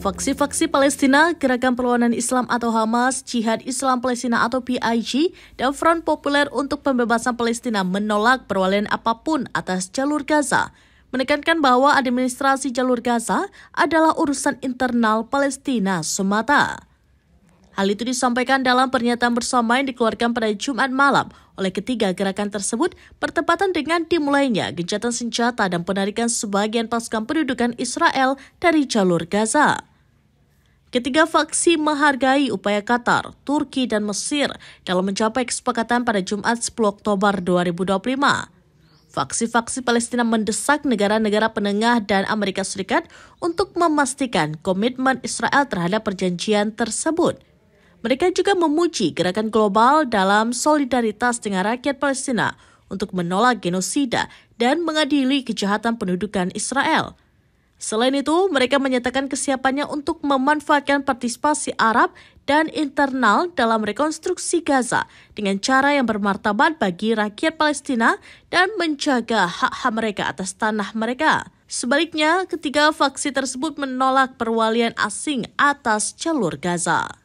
Faksi-faksi Palestina, Gerakan Perlawanan Islam atau Hamas, Jihad Islam Palestina atau PIJ, dan Front Populer untuk Pembebasan Palestina menolak perwalian apapun atas jalur Gaza, menekankan bahwa administrasi jalur Gaza adalah urusan internal Palestina semata. Hal itu disampaikan dalam pernyataan bersama yang dikeluarkan pada Jumat malam oleh ketiga gerakan tersebut bertepatan dengan dimulainya gencatan senjata dan penarikan sebagian pasukan pendudukan Israel dari jalur Gaza. Ketiga faksi menghargai upaya Qatar, Turki, dan Mesir dalam mencapai kesepakatan pada Jumat 10 Oktober 2025. Faksi-faksi Palestina mendesak negara-negara penengah dan Amerika Serikat untuk memastikan komitmen Israel terhadap perjanjian tersebut. Mereka juga memuji gerakan global dalam solidaritas dengan rakyat Palestina untuk menolak genosida dan mengadili kejahatan pendudukan Israel. Selain itu, mereka menyatakan kesiapannya untuk memanfaatkan partisipasi Arab dan internal dalam rekonstruksi Gaza dengan cara yang bermartabat bagi rakyat Palestina dan menjaga hak-hak mereka atas tanah mereka. Sebaliknya, ketiga faksi tersebut menolak perwalian asing atas jalur Gaza.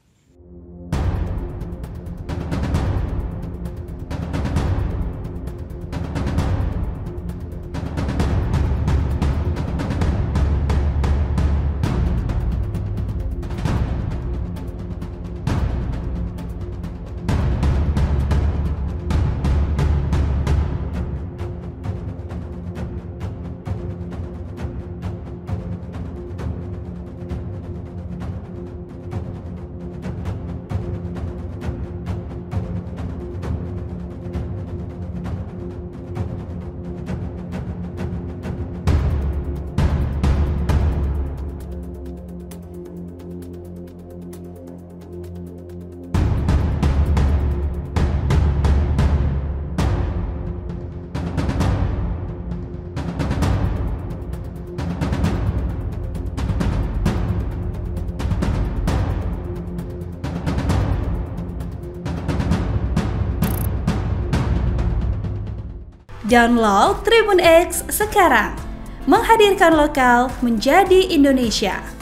Download Tribun X sekarang, menghadirkan lokal menjadi Indonesia.